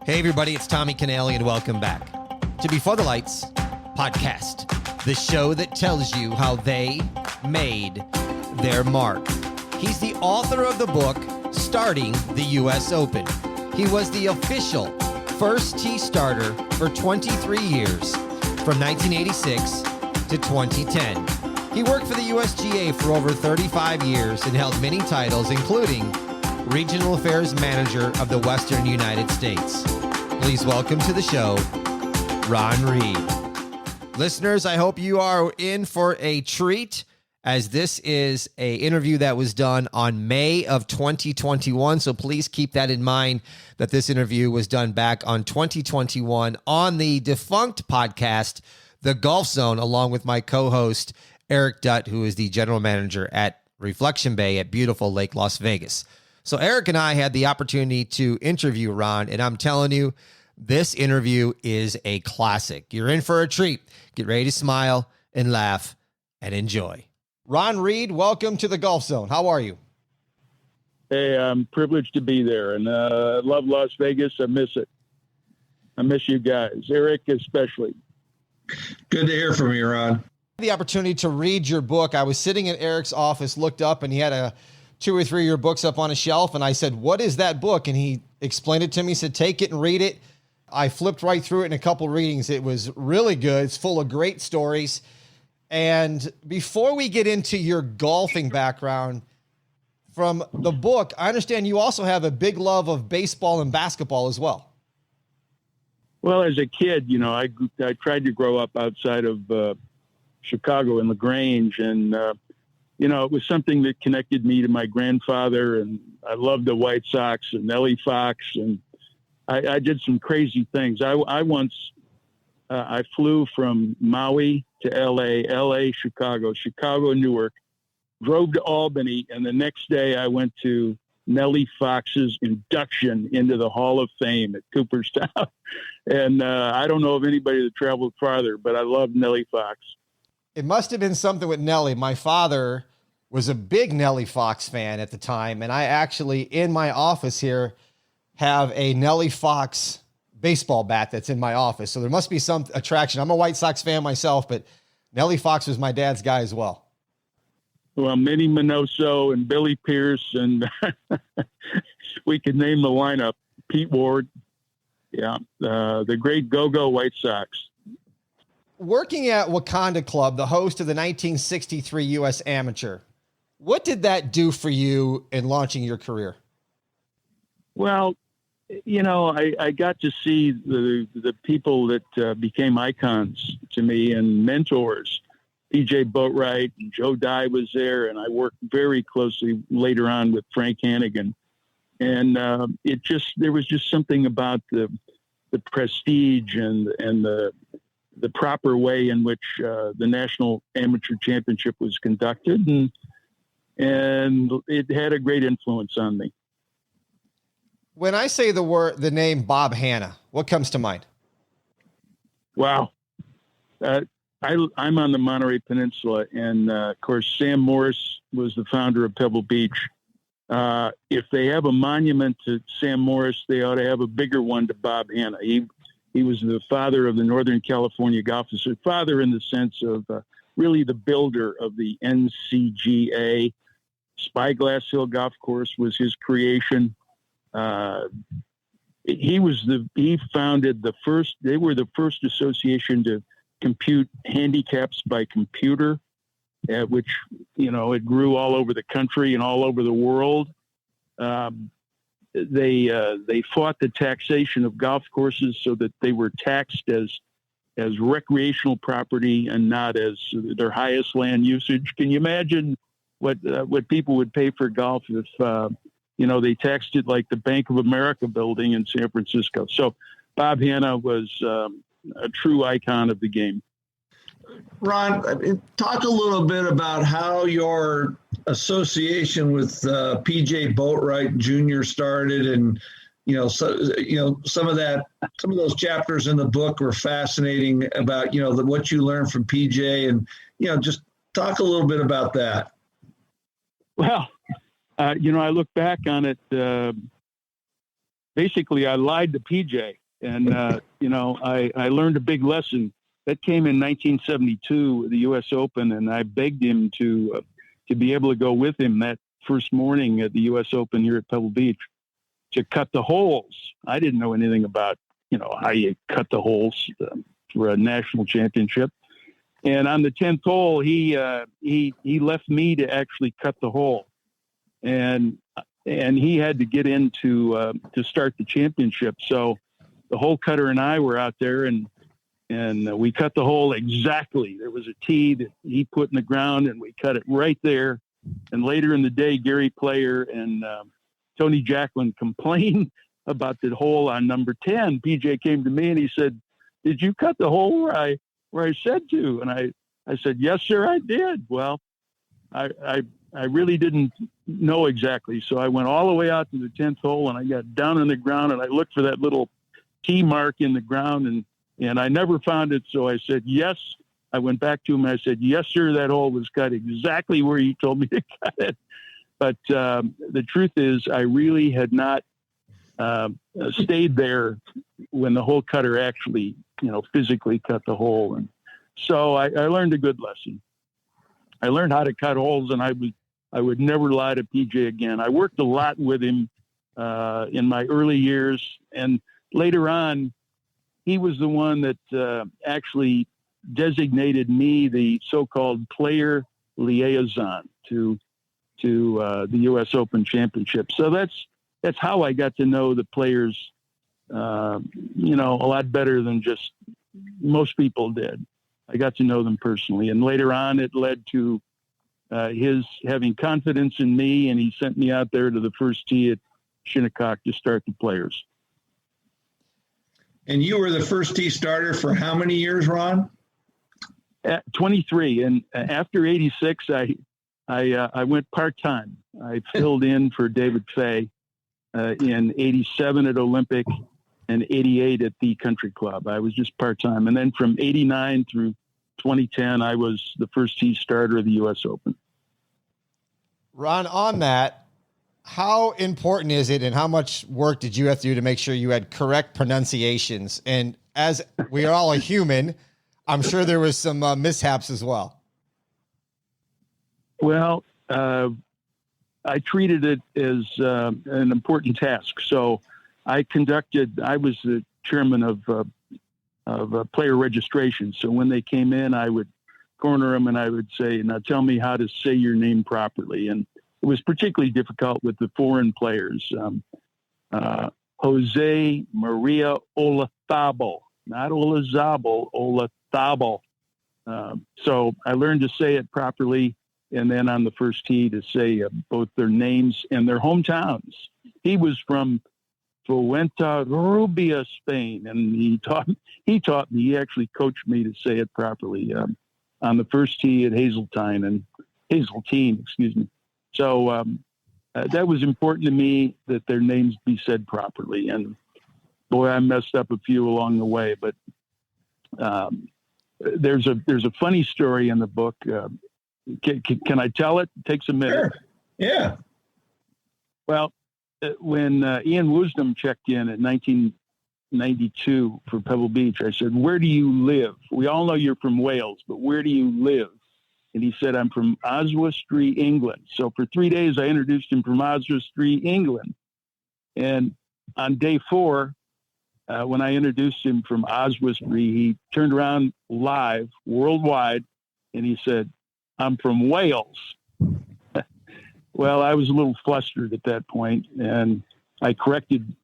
Hey, everybody, it's Tommy Canale, and welcome back to Before the Lights podcast, the show that tells you how they made their mark. He's the author of the book, Starting the U.S. Open. He was the official first tee starter for 23 years, from 1986 to 2010. He worked for the USGA for over 35 years and held many titles, including Regional Affairs Manager of the Western United States. Please welcome to the show, Ron Reed. Listeners, I hope you are in for a treat, as this is an interview that was done on May of 2021. So please keep that in mind, that this interview was done back on 2021 on the defunct podcast, The Golf Zone, along with my co-host, Eric Dutt, who is the general manager at Reflection Bay at beautiful Lake Las Vegas. So Eric and I had the opportunity to interview Ron, and I'm telling you, this interview is a classic. You're in for a treat. Get ready to smile and laugh and enjoy. Ron Reed, welcome to the Golf Zone. How are you? Hey, I'm privileged to be there, and I love Las Vegas. I miss it. I miss you guys, Eric especially. Good to hear from you, Ron. The opportunity to read your book. I was sitting in Eric's office, looked up, and he had 2 or 3 of your books up on a shelf, and I said, "What is that book?" And he explained it to me, said, "Take it and read it." I flipped right through it in a couple readings. It was really good. It's full of great stories. And before we get into your golfing background, from the book, I understand you also have a big love of baseball and basketball as well. Well, as a kid, I tried to grow up outside of Chicago in LaGrange, and it was something that connected me to my grandfather, and I loved the White Sox and Nellie Fox, and I did some crazy things. I once flew from Maui to LA, Chicago, Newark, drove to Albany, and the next day I went to Nellie Fox's induction into the Hall of Fame at Cooperstown. And I don't know of anybody that traveled farther, but I love Nellie Fox. It must have been something with Nellie. My father was a big Nellie Fox fan at the time, and I actually, in my office here, have a Nellie Fox baseball bat that's in my office. So there must be some attraction. I'm a White Sox fan myself, but Nellie Fox was my dad's guy as well. Well, Minnie Minoso and Billy Pierce, and we could name the lineup. Pete Ward. Yeah. The great Go-Go White Sox. Working at Wakanda Club, the host of the 1963 U.S. Amateur, what did that do for you in launching your career? Well, I got to see the people that became icons to me and mentors. PJ Boatwright and Joe Dye was there, and I worked very closely later on with Frank Hannigan. And there was just something about the prestige and the proper way in which the National Amateur Championship was conducted, and it had a great influence on me. When I say the name Bob Hanna, what comes to mind? Wow. I'm on the Monterey Peninsula, and of course, Sam Morris was the founder of Pebble Beach. If they have a monument to Sam Morris, they ought to have a bigger one to Bob Hanna. He was the father of the Northern California Golf Association, father in the sense of really the builder of the NCGA. Spyglass Hill Golf Course was his creation. He founded they were the first association to compute handicaps by computer, which, it grew all over the country and all over the world. They fought the taxation of golf courses so that they were taxed as recreational property and not as their highest land usage. Can you imagine what people would pay for golf if, they taxed it like the Bank of America building in San Francisco? So Bob Hanna was a true icon of the game. Ron, talk a little bit about how your association with PJ Boatwright Jr. started, and some of those chapters in the book were fascinating about what you learned from PJ, and just talk a little bit about that. Well, I look back on it basically I lied to PJ, and I learned a big lesson. That came in 1972, the U.S. Open, and I begged him to be able to go with him that first morning at the U.S. Open here at Pebble Beach to cut the holes. I didn't know anything about, how you cut the holes for a national championship. And on the 10th hole, he left me to actually cut the hole, and he had to get in to start the championship. So the hole cutter and I were out there, and we cut the hole exactly. There was a tee that he put in the ground, and we cut it right there. And later in the day, Gary Player and Tony Jacklin complained about the hole on number 10. PJ came to me and he said, "Did you cut the hole where I said to?" And I said, "Yes, sir, I did." Well, I really didn't know exactly. So I went all the way out to the 10th hole, and I got down on the ground, and I looked for that little tee mark in the ground, and I never found it. So I said, "Yes." I went back to him and I said, "Yes, sir, that hole was cut exactly where you told me to cut it." But the truth is, I really had not stayed there when the hole cutter actually, physically cut the hole. And so I learned a good lesson. I learned how to cut holes, and I would never lie to PJ again. I worked a lot with him in my early years, and later on, he was the one that actually designated me the so-called player liaison to the U.S. Open Championship. So that's how I got to know the players, a lot better than just most people did. I got to know them personally, and later on, it led to his having confidence in me, and he sent me out there to the first tee at Shinnecock to start the players. And you were the first tee starter for how many years, Ron? At 23, and after 86, I went part-time. I filled in for David Fay in 87 at Olympic and 88 at the Country Club. I was just part-time. And then from 89 through 2010, I was the first tee starter of the U.S. Open. Ron, on that, how important is it and how much work did you have to do to make sure you had correct pronunciations? And as we are all a human, I'm sure there was some mishaps as well. Well, I treated it as an important task. So I was the chairman of player registration. So when they came in, I would corner them and I would say, "Now tell me how to say your name properly." And it was particularly difficult with the foreign players. Jose Maria Olazabal, not Olazabal, Olazabal. So I learned to say it properly, and then on the first tee to say both their names and their hometowns. He was from Fuenterrabía, Spain, and he taught me. He actually coached me to say it properly on the first tee at Hazeltine. Excuse me. So that was important to me that their names be said properly. And boy, I messed up a few along the way, but there's a funny story in the book. Can I tell it? It takes a minute. Sure. Yeah. Well, when Ian Woosnam checked in 1992 for Pebble Beach, I said, "Where do you live? We all know you're from Wales, but where do you live?" And he said, "I'm from Oswestry, England." So for 3 days, I introduced him from Oswestry, England. And on day 4, when I introduced him from Oswestry, he turned around live, worldwide, and he said, "I'm from Wales." Well, I was a little flustered at that point, and I corrected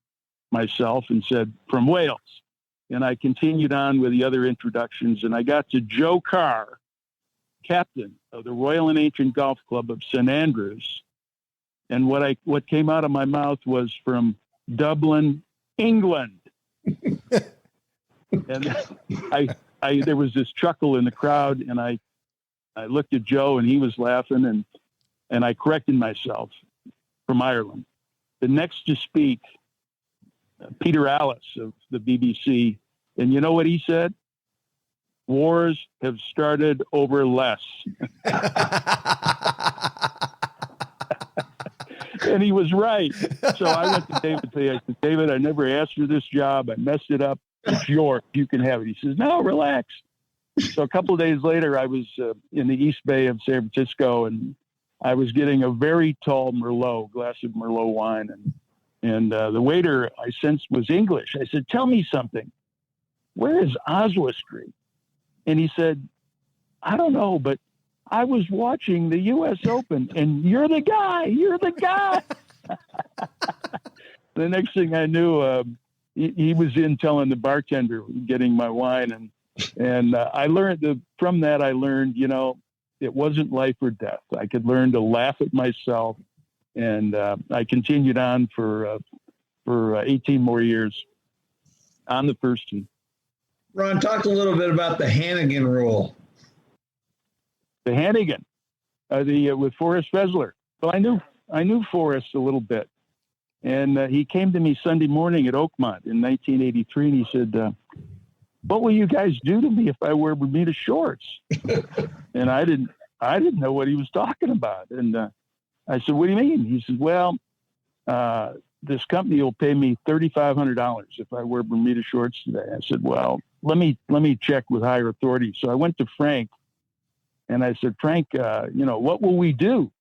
myself and said, "From Wales." And I continued on with the other introductions, and I got to Joe Carr, captain of the Royal and Ancient Golf Club of St. Andrews. And what came out of my mouth was from Dublin, England. And there was this chuckle in the crowd, and I looked at Joe, and he was laughing, and I corrected myself, from Ireland. The next to speak, Peter Alice of the BBC, and you know what he said? "Wars have started over less." And he was right. So I went to David today. I said, David, I never asked for this job. I messed it up. It's yours. You can have it. He says, no, relax. So a couple of days later, I was in the East Bay of San Francisco, and I was getting a very tall glass of Merlot wine. And the waiter I sensed was English. I said, tell me something. Where is Oswald Street? And he said, I don't know, but I was watching the U.S. Open, and you're the guy. You're the guy. The next thing I knew, he was in telling the bartender, getting my wine. And I learned from that, it wasn't life or death. I could learn to laugh at myself. And I continued on for 18 more years on the first team. Ron, talk a little bit about the Hannigan rule. The Hannigan, with Forrest Fessler. Well, I knew Forrest a little bit. And he came to me Sunday morning at Oakmont in 1983, and he said, what will you guys do to me if I wear Bermuda shorts? And I didn't know what he was talking about. And I said, what do you mean? He said, well, this company will pay me $3,500 if I wear Bermuda shorts today. I said, well, let me check with higher authority. So I went to Frank, and I said, Frank, what will we do?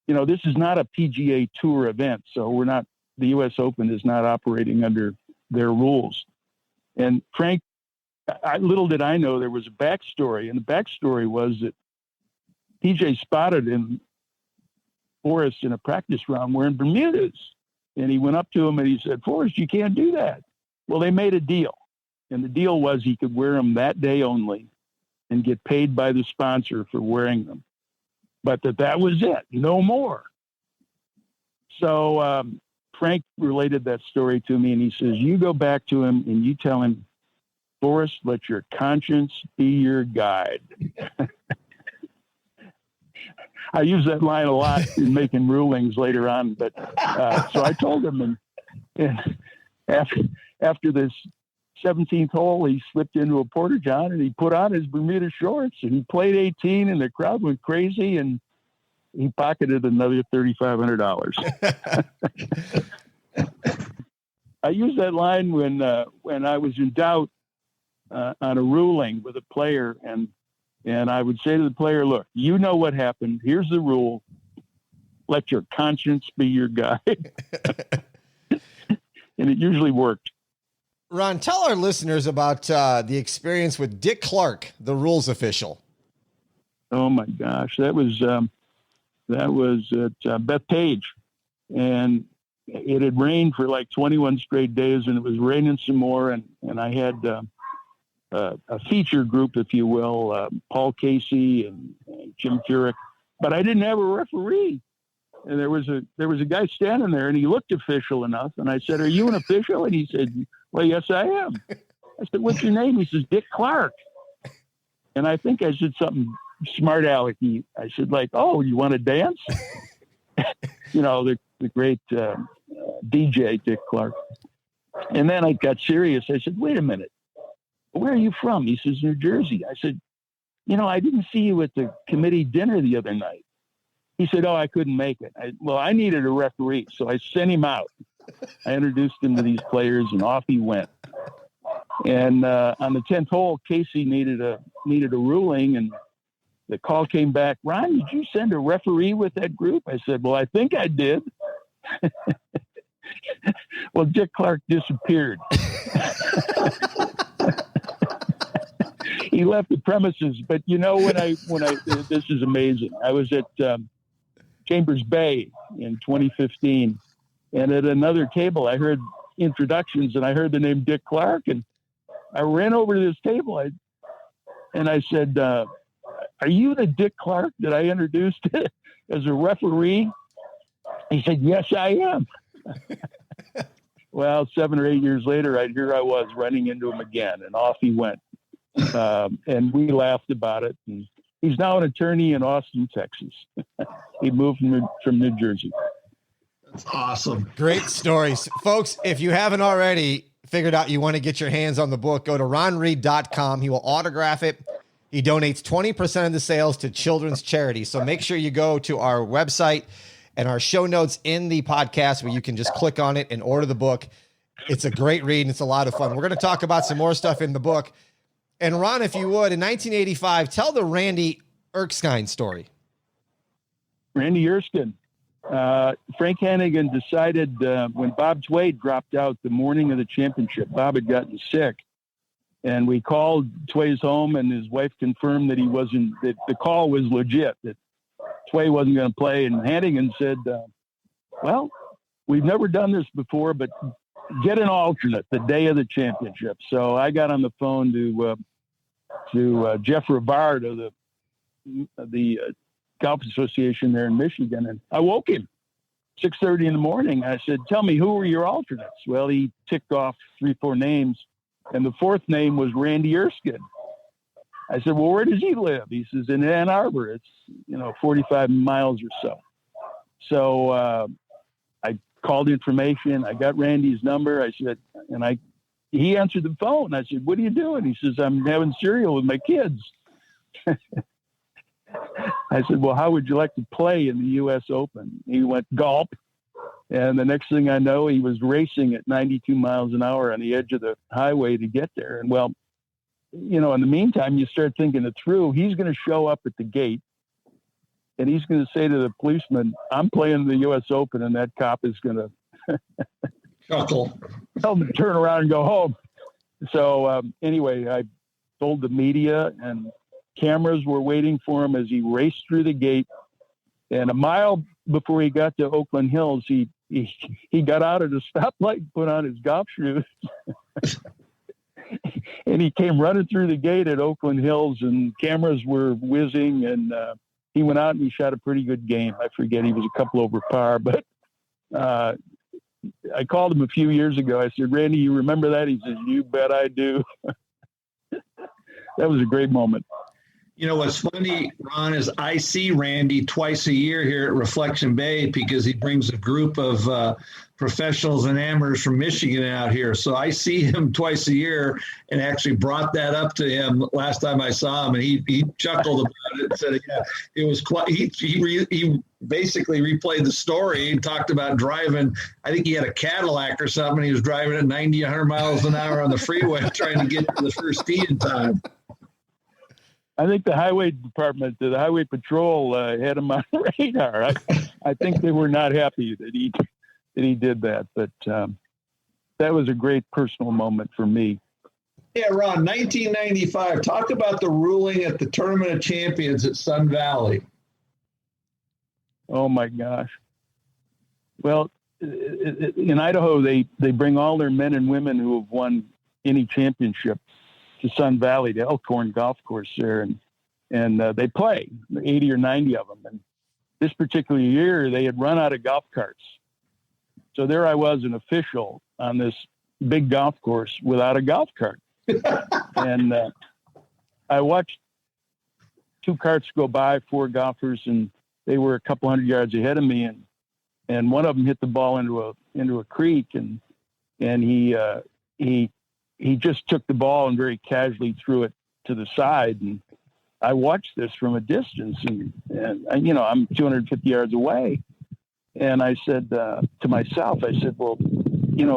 This is not a PGA Tour event, so the U.S. Open is not operating under their rules. And Frank, little did I know there was a backstory, and the backstory was that PJ spotted Forrest in a practice round wearing Bermudas, and he went up to him and he said, Forrest, you can't do that. Well, they made a deal, and the deal was he could wear them that day only and get paid by the sponsor for wearing them. But that was it, no more. So Frank related that story to me, and he says, you go back to him and you tell him, Forrest, let your conscience be your guide. I use that line a lot in making rulings later on. But so I told him, and after this 17th hole, he slipped into a porta-john and he put on his Bermuda shorts and he played 18, and the crowd went crazy, and he pocketed another $3,500. I used that line when I was in doubt on a ruling with a player, and I would say to the player, look, you know what happened. Here's the rule. Let your conscience be your guide. And it usually worked. Ron, tell our listeners about the experience with Dick Clark, the rules official. Oh my gosh, that was at Bethpage, and it had rained for like 21 straight days, and it was raining some more, and I had a feature group, if you will, Paul Casey and Jim Furyk, but I didn't have a referee. And there was a guy standing there, and he looked official enough. And I said, "Are you an official?" And he said, "Well, yes, I am." I said, "What's your name?" He says, "Dick Clark." And I think I said something smart alecky. I said, like, "Oh, you want to dance?" The great DJ Dick Clark. And then I got serious. I said, "Wait a minute, where are you from?" He says, "New Jersey." I said, "I didn't see you at the committee dinner the other night." He said, "Oh, I couldn't make it." I needed a referee, so I sent him out. I introduced him to these players, and off he went. And on the 10th hole, Casey needed a ruling, and the call came back, "Ron, did you send a referee with that group?" I said, "Well, I think I did." Well, Dick Clark disappeared. He left the premises, but when I this is amazing. I was at Chambers Bay in 2015, and at another table, I heard introductions, and I heard the name Dick Clark, and I ran over to this table, and I said, "Are you the Dick Clark that I introduced as a referee?" He said, "Yes, I am." Well, 7 or 8 years later, here I was running into him again, and off he went. And we laughed about it. And he's now an attorney in Austin, Texas. He moved from New Jersey. That's awesome. Great stories. Folks, if you haven't already figured out you want to get your hands on the book, go to ronreed.com. He will autograph it. He donates 20% of the sales to children's charities. So make sure you go to our website and our show notes in the podcast where you can just click on it and order the book. It's a great read and it's a lot of fun. We're going to talk about some more stuff in the book. And Ron, if you would, in 1985, tell the Randy Erskine story. Randy Erskine. Frank Hannigan decided when Bob Tway dropped out the morning of the championship, Bob had gotten sick. And we called Tway's home, and his wife confirmed that that the call was legit, that Tway wasn't going to play. And Hannigan said, well, we've never done this before, but get an alternate the day of the championship. So I got on the phone to Jeff Rivard of the Golf Association there in Michigan, and I woke him 6:30 in the morning. I said, tell me, who were your alternates? Well, he ticked off 3-4 names, and the fourth name was Randy Erskine. I said, well, where does he live? He says, in Ann Arbor. It's 45 miles or so. So I called information. I got Randy's number. I said, he answered the phone. I said, what are you doing? He says, I'm having cereal with my kids. I said, well, how would you like to play in the U.S. Open? He went, golf. And the next thing I know, he was racing at 92 miles an hour on the edge of the highway to get there. And well, in the meantime, you start thinking it through. He's going to show up at the gate and he's going to say to the policeman, I'm playing the U.S. Open, and that cop is going to chuckle, tell him to turn around and go home. So anyway, I told the media, and cameras were waiting for him as he raced through the gate. And a mile before he got to Oakland Hills, he got out at a stoplight and put on his golf shoes. And he came running through the gate at Oakland Hills, and cameras were whizzing, and he went out and he shot a pretty good game. I forget, he was a couple over par, but I called him a few years ago. I said, Randy, you remember that? He says, you bet I do. That was a great moment. What's funny, Ron, is I see Randy twice a year here at Reflection Bay because he brings a group of professionals and amateurs from Michigan out here. So I see him twice a year, and actually brought that up to him last time I saw him, and he chuckled about it and said, yeah, it was quite, he basically replayed the story and talked about driving. I think he had a Cadillac or something. He was driving at 90, 100 miles an hour on the freeway trying to get to the first tee in time. I think the highway department, the highway patrol, had him on the radar. I think they were not happy that he did that, but that was a great personal moment for me. Yeah, Ron, 1995. Talk about the ruling at the Tournament of Champions at Sun Valley. Oh my gosh! Well, in Idaho, they bring all their men and women who have won any championship to Sun Valley, the Elkhorn Golf Course there, and they play 80 or 90 of them. And this particular year, they had run out of golf carts. So there I was, an official on this big golf course without a golf cart. And I watched 2 carts go by, 4 golfers, and they were a couple hundred yards ahead of me. And one of them hit the ball into a creek, and he just took the ball and very casually threw it to the side. And I watched this from a distance, and I'm 250 yards away. And I said to myself, well,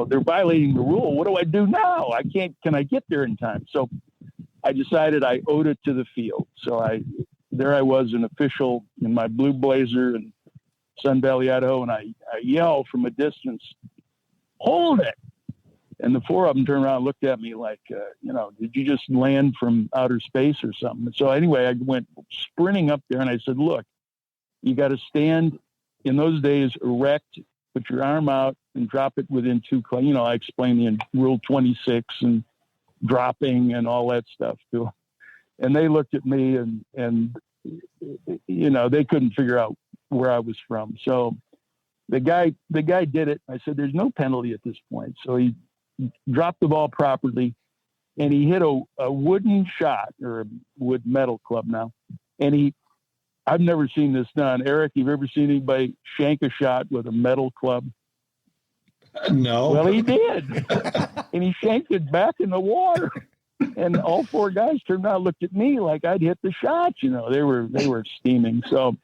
they're violating the rule. What do I do now? Can I get there in time? So I decided I owed it to the field. So there I was, an official in my blue blazer in Sun Valley, Idaho. And I yelled from a distance, hold it. And the 4 of them turned around and looked at me like, did you just land from outer space or something? So anyway, I went sprinting up there and I said, look, you got to stand in those days erect, put your arm out and drop it within 2. I explained the Rule 26 and dropping and all that stuff to them. And they looked at me and they couldn't figure out where I was from. So the guy did it. I said, there's no penalty at this point. So he dropped the ball properly, and he hit a wooden shot, or a wood metal club now. And I've never seen this done. Eric, you've ever seen anybody shank a shot with a metal club? No. Well, he did. And he shanked it back in the water. And all 4 guys turned around and looked at me like I'd hit the shot. They were steaming. So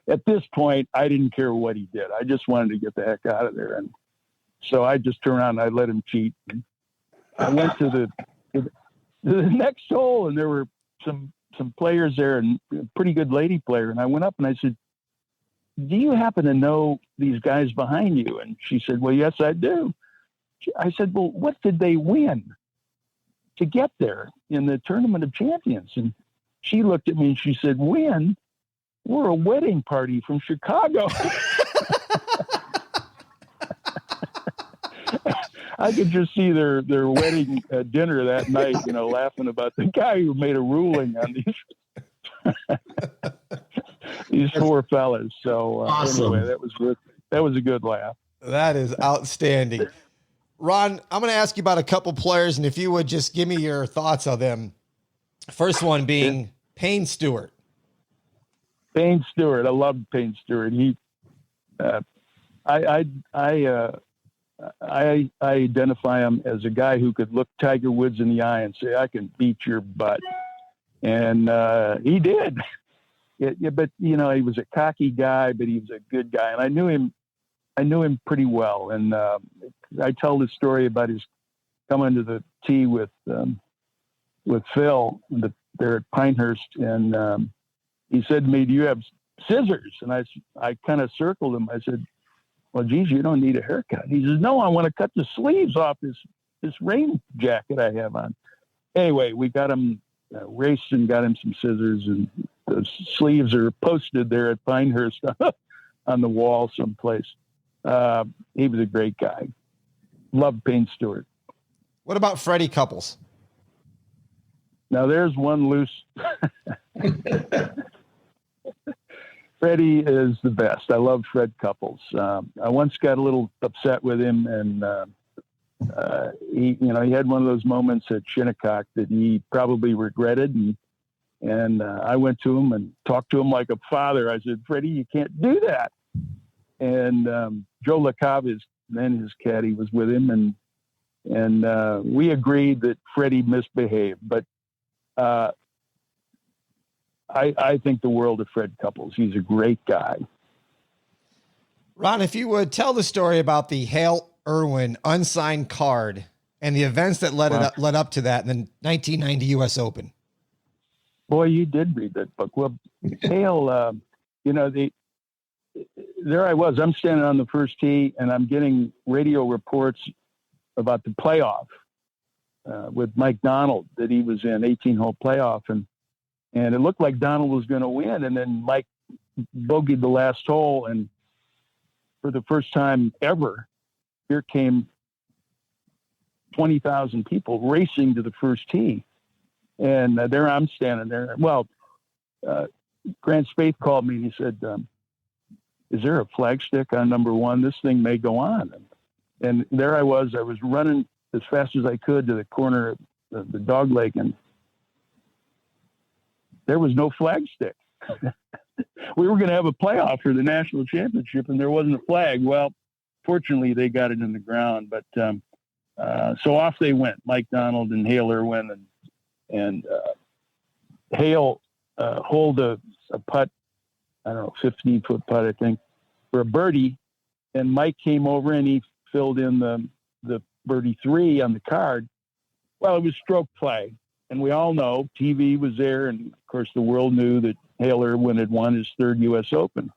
at this point, I didn't care what he did. I just wanted to get the heck out of there. And so I just turned around and I let him cheat. I went to the next hole, and there were some players there and a pretty good lady player. And I went up and I said, do you happen to know these guys behind you? And she said, well, yes, I do. I said, well, what did they win to get there in the Tournament of Champions? And she looked at me and she said, win? We're a wedding party from Chicago. I could just see their wedding dinner that night, laughing about the guy who made a ruling on these four fellas. So awesome. Anyway, that was good. That was a good laugh. That is outstanding. Ron, I'm going to ask you about a couple players, and if you would just give me your thoughts on them. First one being Payne Stewart. Payne Stewart. I loved Payne Stewart. He, I identify him as a guy who could look Tiger Woods in the eye and say, I can beat your butt. And he did. But, he was a cocky guy, but he was a good guy. And I knew him pretty well. And I tell the story about his coming to the tee with Phil there at Pinehurst. And he said to me, do you have scissors? And I kind of circled him. I said, well, geez, you don't need a haircut. He says, no, I want to cut the sleeves off this rain jacket I have on. Anyway, we got him raced and got him some scissors, and the sleeves are posted there at Pinehurst on the wall someplace. He was a great guy. Loved Payne Stewart. What about Freddie Couples? Now there's one loose. Freddie is the best. I love Fred Couples. I once got a little upset with him, and he had one of those moments at Shinnecock that he probably regretted. And I went to him and talked to him like a father. I said, Freddie, you can't do that. And Joe LaCave, his caddy, was with him, and we agreed that Freddie misbehaved. But I think the world of Fred Couples. He's a great guy. Ron, if you would tell the story about the Hale Irwin unsigned card and the events that led up to that in the 1990 U.S. Open. Boy, you did read that book. Well, Hale, there I was. I'm standing on the first tee, and I'm getting radio reports about the playoff with Mike Donald that he was in 18-hole playoff, and it looked like Donald was going to win, and then Mike bogeyed the last hole, and for the first time ever, here came 20,000 people racing to the first tee, and there I'm standing there. Well, Grant Spaeth called me and he said, is there a flagstick on number one? This thing may go on. And there I was running as fast as I could to the corner of the dog leg, and there was no flagstick. We were going to have a playoff for the national championship, and there wasn't a flag. Well, fortunately they got it in the ground, but so off they went, Mike Donald and Hale Irwin, and Hale holed a putt, I don't know, 15-foot putt, I think, for a birdie. And Mike came over and he filled in the birdie 3 on the card. Well, it was stroke play. And we all know TV was there. And of course the world knew that Hale Irwin had won his 3rd U.S. Open.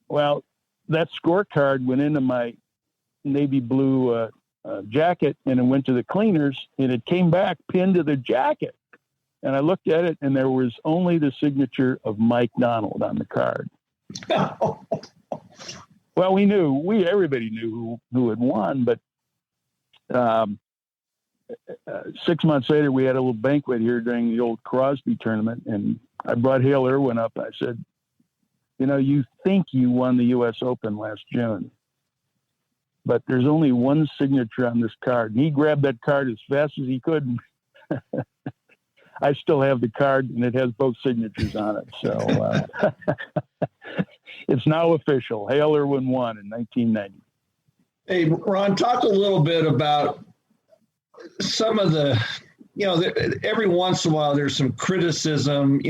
Well, that scorecard went into my navy blue jacket, and it went to the cleaners, and it came back pinned to the jacket. And I looked at it, and there was only the signature of Mike Donald on the card. Well, everybody knew who had won, but 6 months later, we had a little banquet here during the old Crosby tournament, and I brought Hale Irwin up. I said, you think you won the U.S. Open last June, but there's only one signature on this card. And he grabbed that card as fast as he could. I still have the card, and it has both signatures on it. So it's now official. Hale Irwin won in 1990. Hey, Ron, talk a little bit about some of the, every once in a while there's some criticism,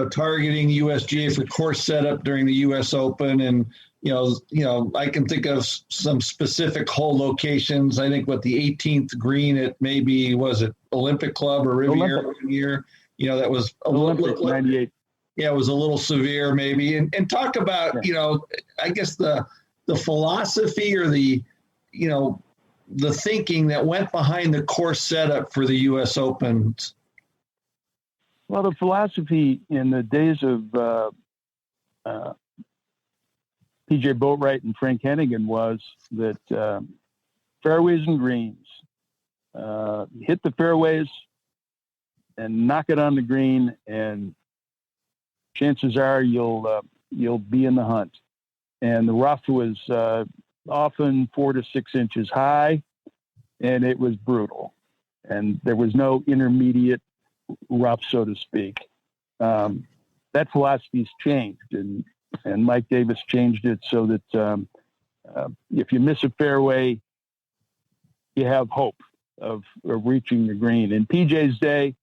targeting USGA for course setup during the U.S. Open, and I can think of some specific hole locations. I think the 18th green at maybe was it Olympic Club or Riviera one year, that was a Olympic 98. Yeah, it was a little severe maybe, and talk about I guess the philosophy or the thinking that went behind the course setup for the U.S. Open. Well, the philosophy in the days of PJ Boatwright and Frank Hennigan was that fairways and greens, hit the fairways and knock it on the green, and chances are you'll be in the hunt. And the rough was often 4 to 6 inches high, and it was brutal. And there was no intermediate rough, so to speak. That philosophy's changed, and Mike Davis changed it so that if you miss a fairway, you have hope of reaching the green. In PJ's day,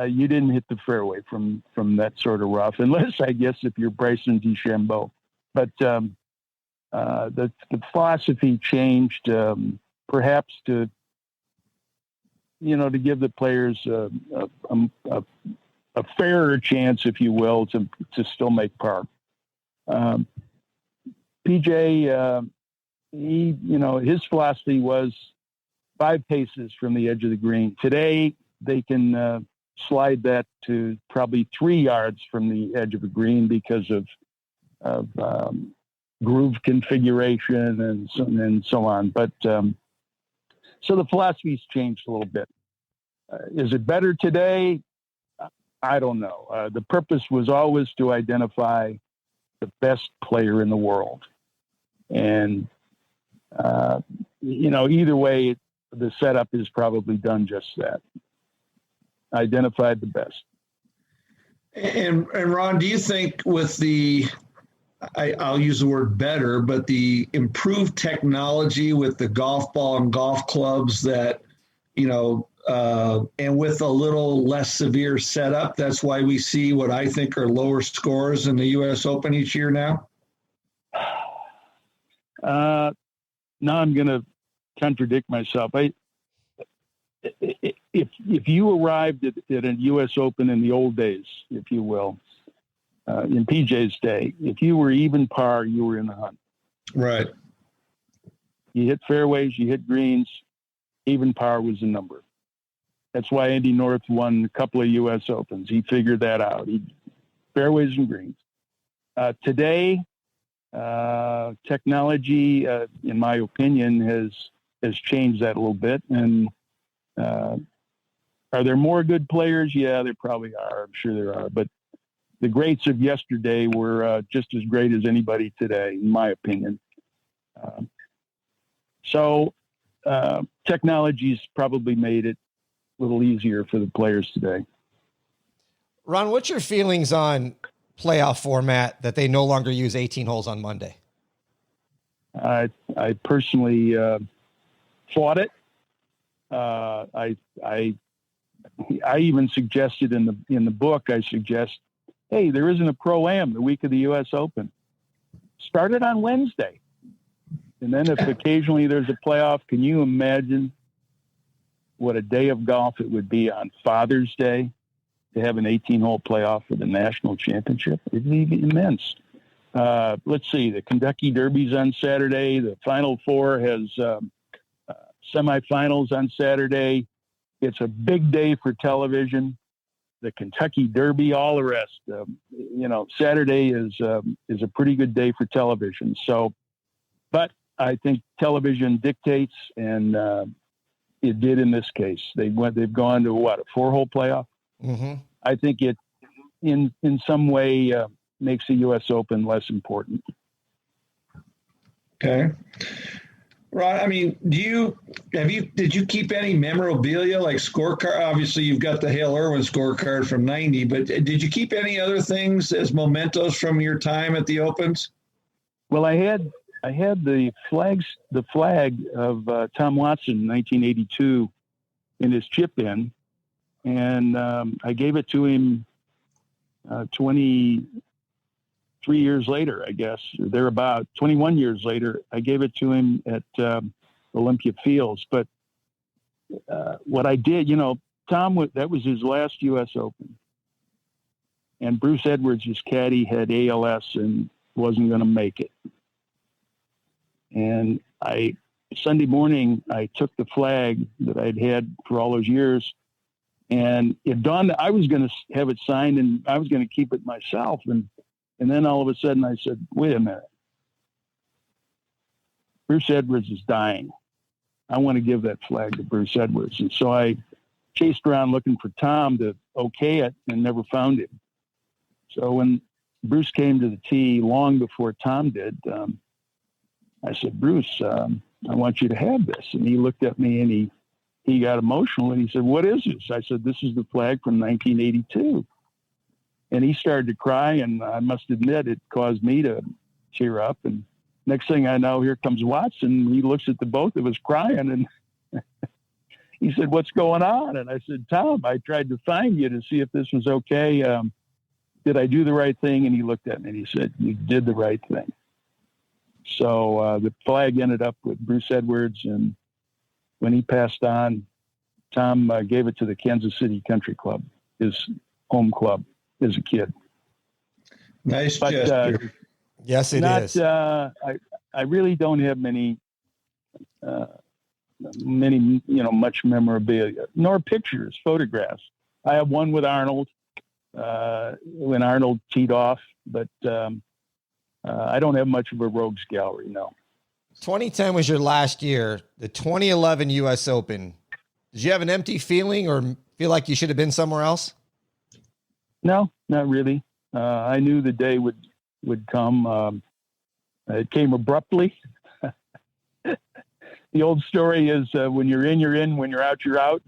you didn't hit the fairway from that sort of rough, unless, I guess, if you're Bryson DeChambeau. But the philosophy changed, perhaps to give the players a fairer chance, if you will, to still make par. PJ, his philosophy was 5 paces from the edge of the green. Today, they can slide that to probably 3 yards from the edge of the green because of groove configuration and so on. But so the philosophy's changed a little bit. Is it better today? I don't know. The purpose was always to identify the best player in the world. And, either way, the setup is probably done just that. Identified the best. And Ron, do you think with I'll use the word better, but the improved technology with the golf ball and golf clubs that, and with a little less severe setup, that's why we see what I think are lower scores in the U.S. Open each year now? Now I'm going to contradict myself. If you arrived at a U.S. Open in the old days, if you will, in PJ's day, if you were even par, you were in the hunt. Right. You hit fairways, you hit greens, even par was the number. That's why Andy North won a couple of U.S. Opens. He figured that out. Fairways and greens. Today, technology, in my opinion, has changed that a little bit. And are there more good players? Yeah, there probably are. I'm sure there are. But the greats of yesterday were just as great as anybody today, in my opinion. So technology's probably made it a little easier for the players today. Ron, what's your feelings on playoff format that they no longer use 18 holes on Monday? I personally fought it. I even suggested in the book, I suggest, hey, there isn't a Pro-Am the week of the U.S. Open. Start it on Wednesday. And then if occasionally there's a playoff, can you imagine what a day of golf it would be on Father's Day to have an 18-hole playoff for the national championship? It'd be immense. Let's see, the Kentucky Derby's on Saturday. The Final Four has semifinals on Saturday. It's a big day for television. The Kentucky Derby, all the rest. Saturday is a pretty good day for television. So, but I think television dictates, and it did in this case. They've gone to a 4-hole playoff. Mm-hmm. I think it, in some way, makes the U.S. Open less important. Okay. Ron, I mean, did you keep any memorabilia like scorecard? Obviously, you've got the Hale Irwin scorecard from '90, but did you keep any other things as mementos from your time at the Opens? Well, I had the flag of Tom Watson in 1982 in his chip in, and I gave it to him 23 years later, I guess, or thereabout, 21 years later, I gave it to him at Olympia Fields. But what I did, Tom, that was his last U.S. Open. And Bruce Edwards, his caddy, had ALS and wasn't going to make it. And Sunday morning, I took the flag that I'd had for all those years, and it dawned I was going to have it signed and I was going to keep it myself. And then all of a sudden I said, wait a minute. Bruce Edwards is dying. I want to give that flag to Bruce Edwards. And so I chased around looking for Tom to okay it and never found him. So when Bruce came to the tee long before Tom did, I said, Bruce, I want you to have this. And he looked at me and he got emotional and he said, what is this? I said, this is the flag from 1982. And he started to cry, and I must admit it caused me to tear up. And next thing I know, here comes Watson. He looks at the both of us crying, and he said, what's going on? And I said, Tom, I tried to find you to see if this was okay. Did I do the right thing? And he looked at me and he said, you did the right thing. So the flag ended up with Bruce Edwards, and when he passed on, Tom gave it to the Kansas City Country Club, his home club as a kid. Nice gesture. Yes, it is. I really don't have many, much memorabilia, nor pictures, photographs. I have one with Arnold when Arnold teed off, but I don't have much of a rogues gallery, no. 2010 was your last year. The 2011 U.S. Open. Did you have an empty feeling or feel like you should have been somewhere else? No, not really. I knew the day would come. It came abruptly. The old story is when you're in, you're in. When you're out, you're out.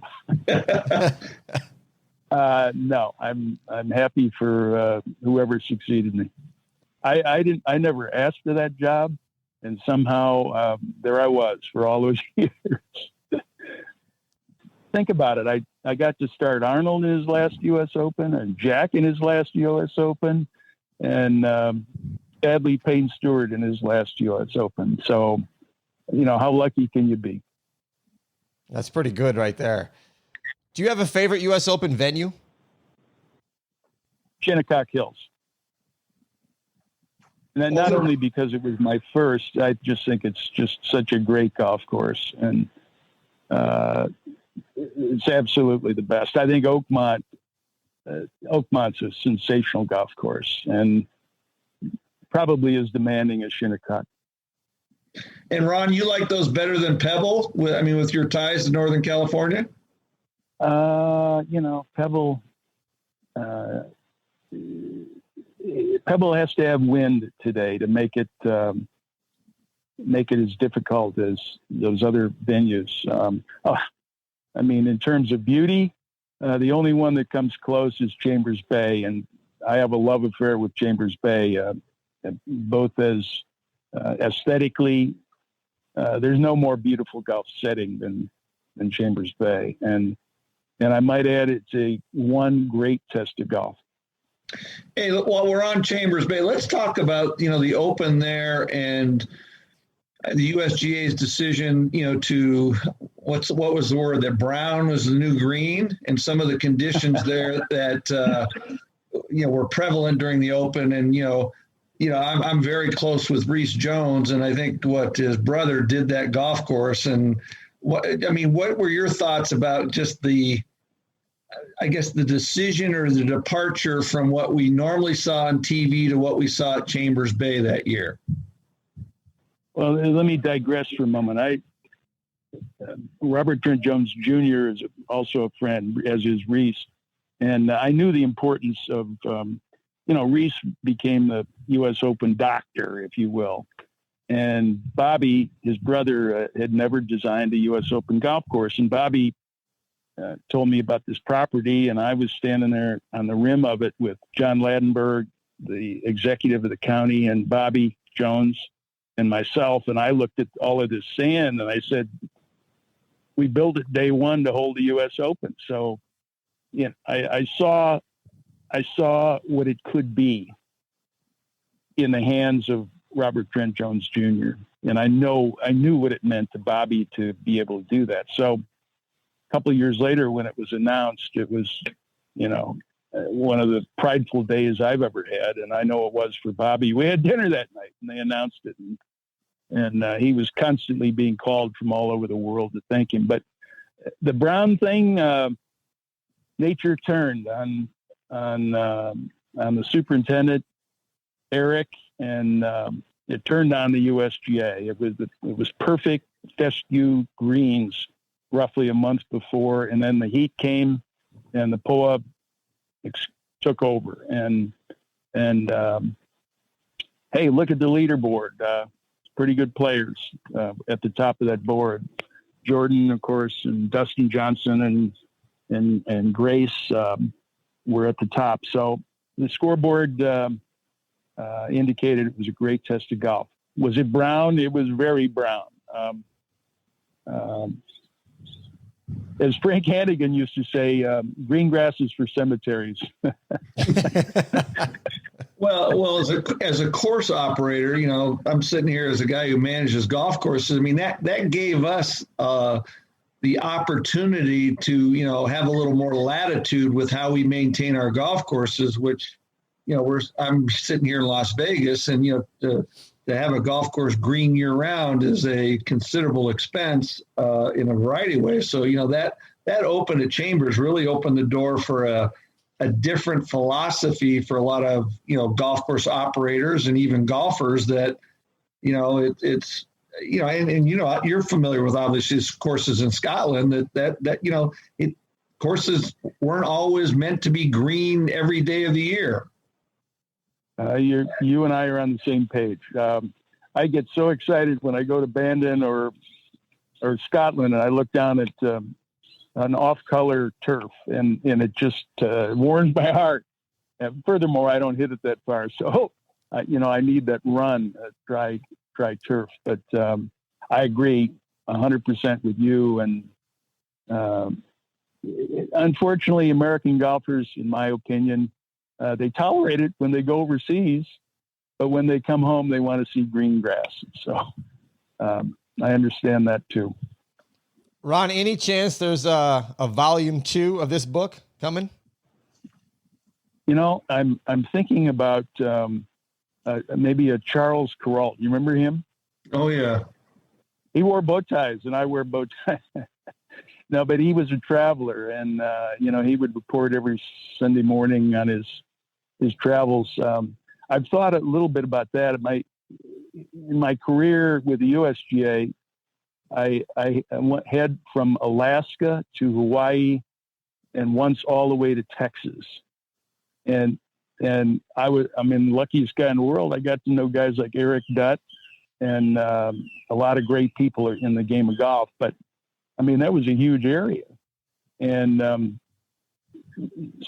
No, I'm happy for whoever succeeded me. I never asked for that job, and somehow there I was for all those years. Think about it. I got to start Arnold in his last U.S. Open and Jack in his last U.S. Open and sadly Payne Stewart in his last U.S. Open. So, how lucky can you be? That's pretty good right there. Do you have a favorite U.S. Open venue? Shinnecock Hills. And not only because it was my first, I just think it's just such a great golf course. And it's absolutely the best. I think Oakmont's a sensational golf course and probably as demanding as Shinnecock. And Ron, you like those better than Pebble? With your ties to Northern California? Pebble has to have wind today to make it as difficult as those other venues. In terms of beauty, the only one that comes close is Chambers Bay, and I have a love affair with Chambers Bay, both as aesthetically. There's no more beautiful golf setting than Chambers Bay, and I might add it's one great test of golf. Hey, while we're on Chambers Bay, let's talk about the Open there and the USGA's decision, to what was the word, that brown was the new green, and some of the conditions there that were prevalent during the Open. And I'm very close with Reese Jones, and I think what his brother did that golf course. And what were your thoughts about just the decision or the departure from what we normally saw on TV to what we saw at Chambers Bay that year? Well, let me digress for a moment. Robert Trent Jones Jr. is also a friend, as is Reese. And I knew the importance of, Reese became the U.S. Open doctor, if you will. And Bobby, his brother, had never designed a U.S. Open golf course. And Bobby told me about this property, and I was standing there on the rim of it with John Ladenburg, the executive of the county, and Bobby Jones and myself. And I looked at all of this sand and I said, we built it day one to hold the U.S. Open. So, I saw I saw what it could be in the hands of Robert Trent Jones Jr. And I knew what it meant to Bobby to be able to do that. So a couple of years later, when it was announced, it was, one of the prideful days I've ever had. And I know it was for Bobby. We had dinner that night and they announced it. And he was constantly being called from all over the world to thank him. But the Brown thing, nature turned on the superintendent, Eric, and it turned on the USGA. It was perfect fescue greens roughly a month before, and then the heat came, and the POA took over. And hey, look at the leaderboard. Pretty good players at the top of that board. Jordan, of course, and Dustin Johnson and Grace were at the top. So the scoreboard indicated it was a great test of golf. Was it brown? It was very brown. As Frank Hannigan used to say, green grass is for cemeteries. Well, as a course operator, I'm sitting here as a guy who manages golf courses. I mean, that gave us the opportunity to, have a little more latitude with how we maintain our golf courses, which, I'm sitting here in Las Vegas, and, to have a golf course green year round is a considerable expense in a variety of ways. So, that opened at Chambers, really opened the door for a different philosophy for a lot of, golf course operators and even golfers that, it's, and you're familiar with obviously courses in Scotland that courses weren't always meant to be green every day of the year. You and I are on the same page. I get so excited when I go to Bandon or Scotland and I look down at an off-color turf and it just warms my heart. And furthermore, I don't hit it that far. So, I need that run, dry turf. But I agree 100% with you. And unfortunately, American golfers, in my opinion, they tolerate it when they go overseas, but when they come home, they want to see green grass. So I understand that too. Ron, any chance there's a volume 2 of this book coming? I'm thinking about maybe a Charles Corralt. You remember him? Oh yeah. He wore bow ties and I wear bow ties. No, but he was a traveler and, he would report every Sunday morning on his travels. I've thought a little bit about that. In my career with the USGA, I head from Alaska to Hawaii and once all the way to Texas. And I'm in the luckiest guy in the world. I got to know guys like Eric Dutt and a lot of great people in the game of golf. But that was a huge area. And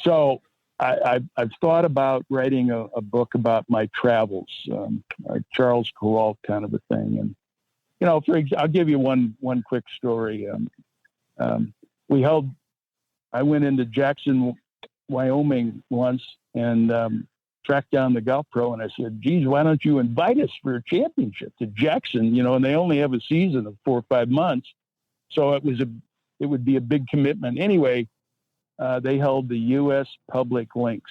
so I've thought about writing a book about my travels, like Charles Corralt kind of a thing. And, I'll give you one quick story. I went into Jackson, Wyoming once and tracked down the golf pro. And I said, geez, why don't you invite us for a championship to Jackson? And they only have a season of 4 or 5 months. So it would be a big commitment. Anyway, they held the U.S. Public Links.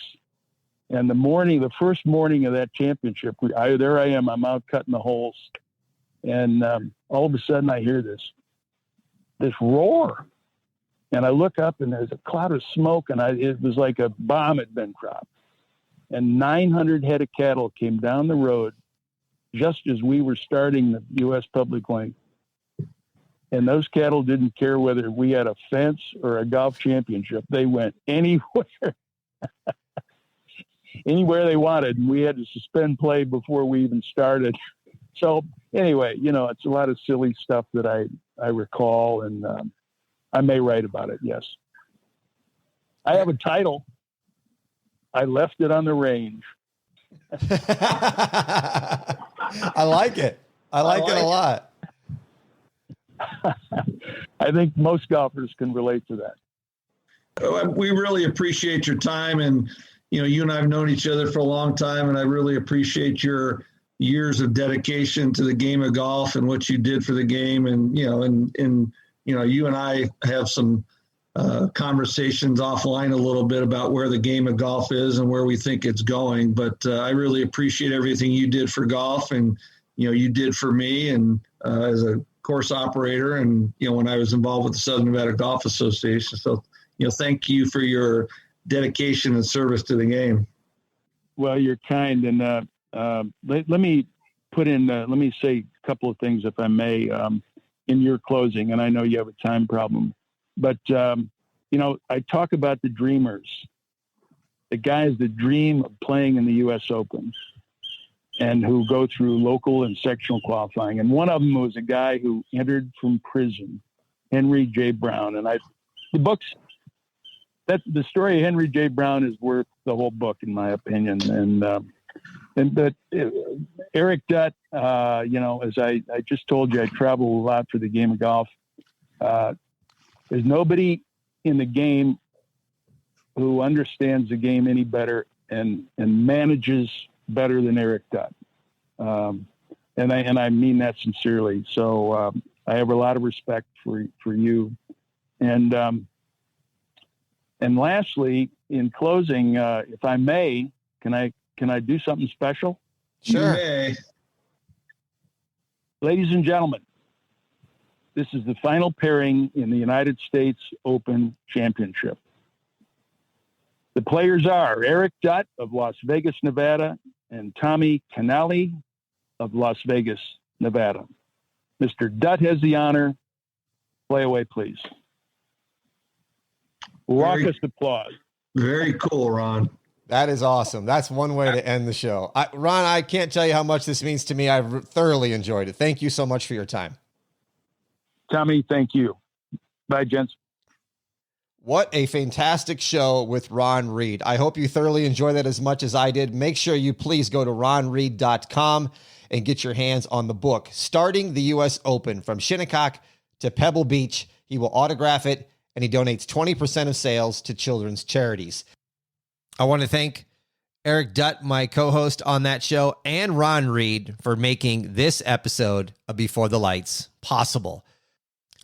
And the first morning of that championship, there I am, I'm out cutting the holes. And all of a sudden I hear this roar. And I look up and there's a cloud of smoke and it was like a bomb had been dropped. And 900 head of cattle came down the road just as we were starting the U.S. Public Link. And those cattle didn't care whether we had a fence or a golf championship. They went anywhere, anywhere they wanted. And we had to suspend play before we even started. So anyway, it's a lot of silly stuff that I recall, and I may write about it. Yes. I have a title. I left it on the range. I like it. I like it a lot. I think most golfers can relate to that. We really appreciate your time, and you and I have known each other for a long time, and I really appreciate your years of dedication to the game of golf and what you did for the game. And, you and I have some conversations offline a little bit about where the game of golf is and where we think it's going. But I really appreciate everything you did for golf, and, you did for me, and as a course operator, and, when I was involved with the Southern Nevada Golf Association. So, thank you for your dedication and service to the game. Well, you're kind. And let me say a couple of things, if I may, in your closing. And I know you have a time problem, but, I talk about the dreamers, the guys that dream of playing in the U.S. Open and who go through local and sectional qualifying. And one of them was a guy who entered from prison, Henry J. Brown. And the story of Henry J. Brown is worth the whole book, in my opinion. But Eric Dutt, as I just told you, I travel a lot for the game of golf. There's nobody in the game who understands the game any better and manages better than Eric Dutt. And I mean that sincerely. So I have a lot of respect for you. And lastly, in closing, if I may, can I do something special? Sure. Ladies and gentlemen, this is the final pairing in the United States Open Championship. The players are Eric Dutt of Las Vegas, Nevada, and Tommy Canale of Las Vegas, Nevada. Mr. Dutt has the honor. Play away, please. Raucous applause. Very cool, Ron. That is awesome. That's one way to end the show. Ron, I can't tell you how much this means to me. I've thoroughly enjoyed it. Thank you so much for your time. Tommy, thank you. Bye, gents. What a fantastic show with Ron Reed. I hope you thoroughly enjoyed that as much as I did. Make sure you please go to ronreed.com and get your hands on the book, Starting the U.S. Open, from Shinnecock to Pebble Beach. He will autograph it, and he donates 20% of sales to children's charities. I want to thank Eric Dutt, my co-host on that show, and Ron Reed for making this episode of Before the Lights possible.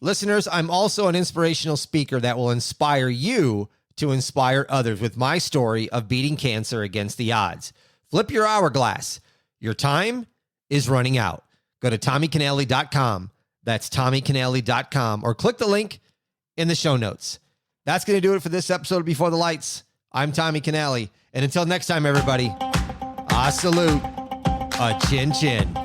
Listeners, I'm also an inspirational speaker that will inspire you to inspire others with my story of beating cancer against the odds. Flip your hourglass. Your time is running out. Go to TommyCanale.com. That's TommyCanale.com, or click the link in the show notes. That's going to do it for this episode of Before the Lights. I'm Tommy Canale. And until next time, everybody, I salute a chin chin.